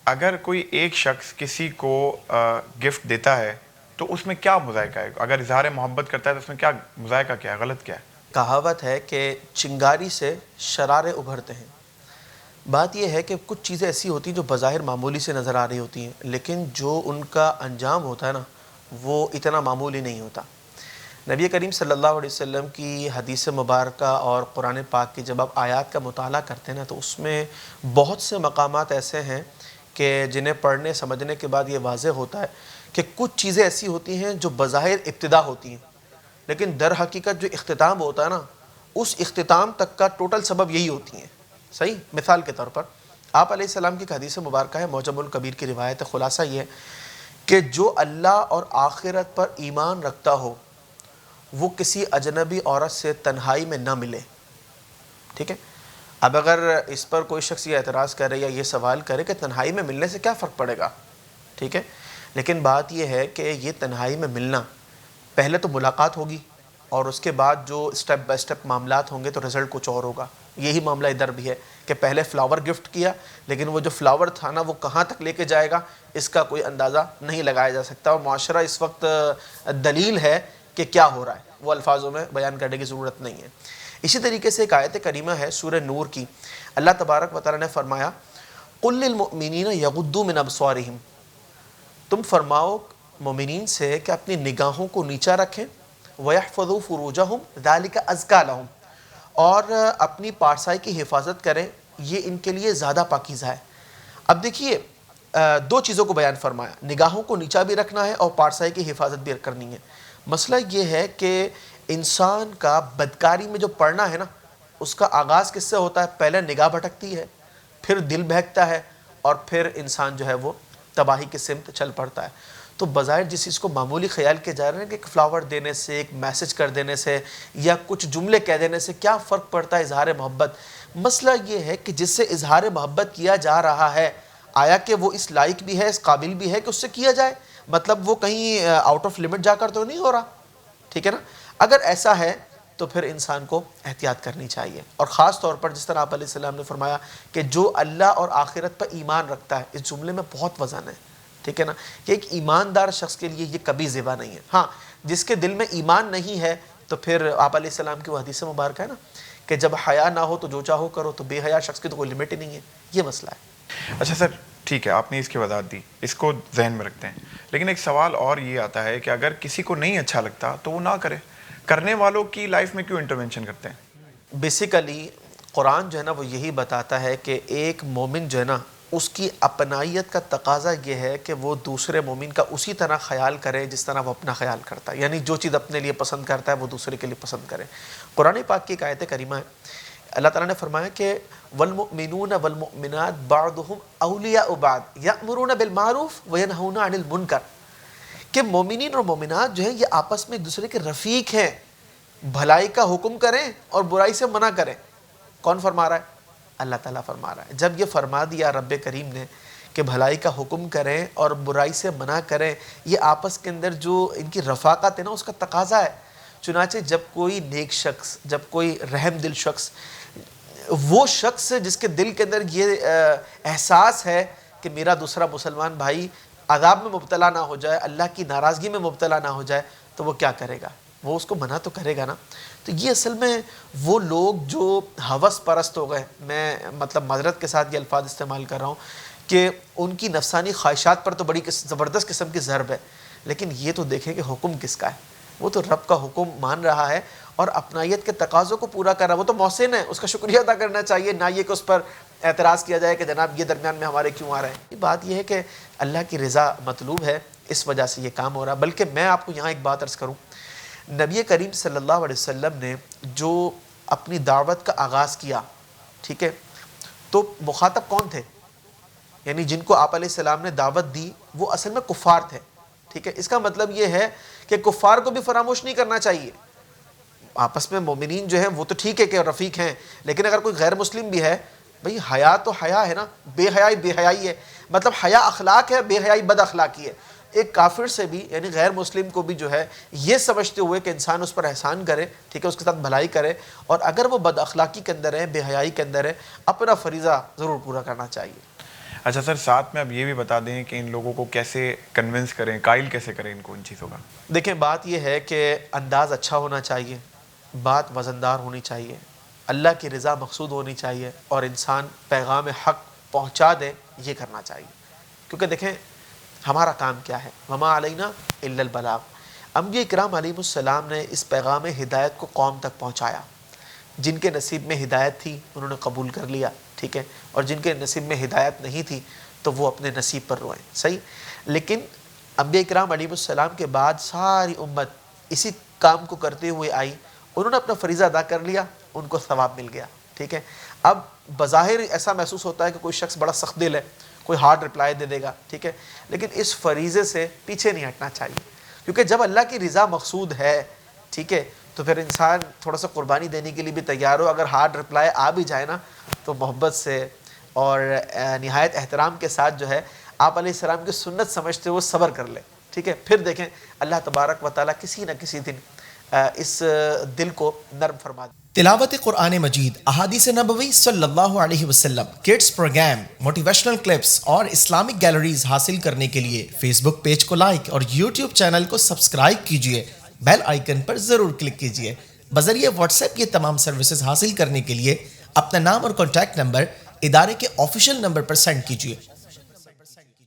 اگر کوئی ایک شخص کسی کو گفٹ دیتا ہے تو اس میں کیا مذائقہ ہے؟ اگر اظہار محبت کرتا ہے تو اس میں کیا مذائقہ، کیا ہے، غلط کیا ہے؟ کہاوت ہے کہ چنگاری سے شرارے ابھرتے ہیں۔ بات یہ ہے کہ کچھ چیزیں ایسی ہوتی ہیں جو بظاہر معمولی سے نظر آ رہی ہوتی ہیں، لیکن جو ان کا انجام ہوتا ہے نا وہ اتنا معمولی نہیں ہوتا۔ نبی کریم صلی اللہ علیہ وسلم کی حدیث مبارکہ اور قرآن پاک کی جب آپ آیات کا مطالعہ کرتے ہیں نا تو اس میں بہت سے مقامات ایسے ہیں کہ جنہیں پڑھنے سمجھنے کے بعد یہ واضح ہوتا ہے کہ کچھ چیزیں ایسی ہوتی ہیں جو بظاہر ابتدا ہوتی ہیں، لیکن در حقیقت جو اختتام ہوتا ہے نا اس اختتام تک کا ٹوٹل سبب یہی ہوتی ہیں۔ صحیح؟ مثال کے طور پر آپ علیہ السلام کی ایک حدیث مبارکہ ہے، معجم الکبیر کی روایت ہے، خلاصہ یہ ہے کہ جو اللہ اور آخرت پر ایمان رکھتا ہو وہ کسی اجنبی عورت سے تنہائی میں نہ ملے۔ ٹھیک ہے؟ اب اگر اس پر کوئی شخص یہ اعتراض کرے یا یہ سوال کرے کہ تنہائی میں ملنے سے کیا فرق پڑے گا، ٹھیک ہے، لیکن بات یہ ہے کہ یہ تنہائی میں ملنا، پہلے تو ملاقات ہوگی اور اس کے بعد جو سٹیپ بائی سٹیپ معاملات ہوں گے تو رزلٹ کچھ اور ہوگا۔ یہی معاملہ ادھر بھی ہے کہ پہلے فلاور گفٹ کیا، لیکن وہ جو فلاور تھا نا وہ کہاں تک لے کے جائے گا اس کا کوئی اندازہ نہیں لگایا جا سکتا، اور معاشرہ اس وقت دلیل ہے کہ کیا ہو رہا ہے، وہ الفاظوں میں بیان کرنے کی ضرورت نہیں ہے۔ اسی طریقے سے ایک آیت کریمہ ہے سورہ نور کی، اللہ تبارک و تعالیٰ نے فرمایا قُلْ لِلْمُؤْمِنِينَ يَغُضُّوا مِنْ أَبْصَارِهِمْ، تم فرماؤ مومنین سے کہ اپنی نگاہوں کو نیچا رکھیں، وَيَحْفَظُوا فُرُوجَهُمْ ذَلِكَ أَزْكَىٰ لَهُمْ، اور اپنی پارسائی کی حفاظت کریں، یہ ان کے لیے زیادہ پاکیزہ ہے۔ اب دیکھیے دو چیزوں کو بیان فرمایا، نگاہوں کو نیچا بھی رکھنا ہے اور پارسائی کی حفاظت بھی کرنی ہے۔ مسئلہ یہ ہے کہ انسان کا بدکاری میں جو پڑنا ہے نا اس کا آغاز کس سے ہوتا ہے؟ پہلے نگاہ بھٹکتی ہے، پھر دل بہکتا ہے، اور پھر انسان جو ہے وہ تباہی کی سمت چل پڑتا ہے۔ تو بظاہر جس چیز کو معمولی خیال کیا جا رہا ہے کہ ایک فلاور دینے سے، ایک میسج کر دینے سے یا کچھ جملے کہہ دینے سے کیا فرق پڑتا ہے اظہار محبت، مسئلہ یہ ہے کہ جس سے اظہار محبت کیا جا رہا ہے آیا کہ وہ اس لائق بھی ہے، اس قابل بھی ہے کہ اس سے کیا جائے، مطلب وہ کہیں آؤٹ آف لمٹ جا کر تو نہیں ہو رہا، ٹھیک ہے نا؟ اگر ایسا ہے تو پھر انسان کو احتیاط کرنی چاہیے، اور خاص طور پر جس طرح آپ علیہ السلام نے فرمایا کہ جو اللہ اور آخرت پر ایمان رکھتا ہے، اس جملے میں بہت وزن ہے، ٹھیک ہے نا، کہ ایک ایماندار شخص کے لیے یہ کبھی زیبا نہیں ہے۔ ہاں جس کے دل میں ایمان نہیں ہے تو پھر آپ علیہ السلام کی وہ حدیث مبارکہ ہے نا کہ جب حیا نہ ہو تو جو چاہو کرو، تو بے حیا شخص کی تو کوئی لمٹ ہی نہیں ہے، یہ مسئلہ ہے۔ اچھا سر، ٹھیک ہے، آپ نے اس کی وضاحت دی، اس کو ذہن میں رکھتے ہیں، لیکن ایک سوال اور یہ آتا ہے کہ اگر کسی کو نہیں اچھا لگتا تو وہ نہ کرے، کرنے والوں کی لائف میں کیوں انٹرونشن کرتے ہیں؟ بیسیکلی قرآن جو ہے نا وہ یہی بتاتا ہے کہ ایک مومن جو ہے نا اس کی اپنائیت کا تقاضا یہ ہے کہ وہ دوسرے مومن کا اسی طرح خیال کرے جس طرح وہ اپنا خیال کرتا ہے، یعنی جو چیز اپنے لیے پسند کرتا ہے وہ دوسرے کے لیے پسند کرے۔ قرآن پاک کی ایک آیت کریمہ ہے، اللہ تعالیٰ نے فرمایا کہ والمؤمنون والمؤمنات بعضهم اولیاء بعض یأمرون بالمعروف وینہون عن المنکر، کہ مومنین اور مومنات جو ہیں یہ آپس میں ایک دوسرے کے رفیق ہیں، بھلائی کا حکم کریں اور برائی سے منع کریں۔ کون فرما رہا ہے؟ اللہ تعالیٰ فرما رہا ہے۔ جب یہ فرما دیا رب کریم نے کہ بھلائی کا حکم کریں اور برائی سے منع کریں، یہ آپس کے اندر جو ان کی رفاقت ہے نا اس کا تقاضا ہے۔ چنانچہ جب کوئی نیک شخص، جب کوئی رحم دل شخص، وہ شخص جس کے دل کے اندر یہ احساس ہے کہ میرا دوسرا مسلمان بھائی عذاب میں مبتلا نہ ہو جائے، اللہ کی ناراضگی میں مبتلا نہ ہو جائے، تو وہ کیا کرے گا؟ وہ اس کو منع تو کرے گا نا۔ تو یہ اصل میں وہ لوگ جو ہوس پرست ہو گئے، میں مطلب معذرت کے ساتھ یہ الفاظ استعمال کر رہا ہوں کہ ان کی نفسانی خواہشات پر تو بڑی زبردست قسم کی ضرب ہے، لیکن یہ تو دیکھیں کہ حکم کس کا ہے؟ وہ تو رب کا حکم مان رہا ہے اور اپنائیت کے تقاضوں کو پورا کر رہا ہے، وہ تو محسن ہے، اس کا شکریہ ادا کرنا چاہیے، نہ یہ کہ اس پر اعتراض کیا جائے کہ جناب یہ درمیان میں ہمارے کیوں آ رہے ہیں۔ یہ بات یہ ہے کہ اللہ کی رضا مطلوب ہے، اس وجہ سے یہ کام ہو رہا ہے۔ بلکہ میں آپ کو یہاں ایک بات عرض کروں، نبی کریم صلی اللہ علیہ وسلم نے جو اپنی دعوت کا آغاز کیا، ٹھیک ہے، تو مخاطب کون تھے؟ یعنی جن کو آپ علیہ السلام نے دعوت دی وہ اصل میں کفار تھے، ٹھیک ہے۔ اس کا مطلب یہ ہے کہ کفار کو بھی فراموش نہیں کرنا چاہیے۔ آپس میں مومنین جو ہیں وہ تو ٹھیک ہے کہ رفیق ہیں، لیکن اگر کوئی غیر مسلم بھی ہے، بھئی حیا تو حیا ہے نا، بے حیائی بے حیائی ہے، مطلب حیا اخلاق ہے، بے حیائی بد اخلاقی ہے۔ ایک کافر سے بھی یعنی غیر مسلم کو بھی جو ہے یہ سمجھتے ہوئے کہ انسان اس پر احسان کرے، ٹھیک ہے، اس کے ساتھ بھلائی کرے، اور اگر وہ بد اخلاقی کے اندر ہے، بے حیائی کے اندر ہے، اپنا فریضہ ضرور پورا کرنا چاہیے۔ اچھا سر، ساتھ میں اب یہ بھی بتا دیں کہ ان لوگوں کو کیسے کنونس کریں، قائل کیسے کریں ان کو ان چیزوں کا؟ دیکھیں بات یہ ہے کہ انداز اچھا ہونا چاہیے، بات وزندار ہونی چاہیے، اللہ کی رضا مقصود ہونی چاہیے، اور انسان پیغام حق پہنچا دے، یہ کرنا چاہیے. کیونکہ دیکھیں ہمارا کام کیا ہے، وما علینا الا البلاغ. انبیاء کرام علیہ السلام نے اس پیغام ہدایت کو قوم تک پہنچایا. جن کے نصیب میں ہدایت تھی انہوں نے قبول کر لیا، ٹھیک ہے، اور جن کے نصیب میں ہدایت نہیں تھی تو وہ اپنے نصیب پر روئیں. صحیح. لیکن انبیاء کرام علیہ السلام کے بعد ساری امت اسی کام کو کرتے ہوئے آئی، انہوں نے اپنا فریضہ ادا کر لیا، ان کو ثواب مل گیا. ٹھیک ہے. اب بظاہر ایسا محسوس ہوتا ہے کہ کوئی شخص بڑا سخت دل ہے، کوئی ہارڈ رپلائی دے دے گا، ٹھیک ہے، لیکن اس فریضے سے پیچھے نہیں ہٹنا چاہیے. کیونکہ جب اللہ کی رضا مقصود ہے، ٹھیک ہے، تو پھر انسان تھوڑا سا قربانی دینے کے لیے بھی تیار ہو. اگر ہارڈ رپلائی آ بھی جائے نا تو محبت سے اور نہایت احترام کے ساتھ جو ہے آپ علیہ السلام کی سنت سمجھتے ہوئے صبر کر لیں. ٹھیک ہے. پھر دیکھیں اللہ تبارک و تعالیٰ کسی نہ کسی دن اس دل کو نرم فرما دے. تلاوت قرآن مجید، احادیث نبوی صلی اللہ علیہ وسلم، کڈز پروگرام، موٹیویشنل کلپس اور اسلامک گیلریز حاصل کرنے کے لیے فیس بک پیج کو لائک اور یوٹیوب چینل کو سبسکرائب کیجیے. بیل آئیکن پر ضرور کلک کیجیے. بذریعہ واٹس ایپ یہ تمام سروسز حاصل کرنے کے لیے اپنا نام اور کانٹیکٹ نمبر ادارے کے آفیشیل نمبر پر سینڈ کیجیے.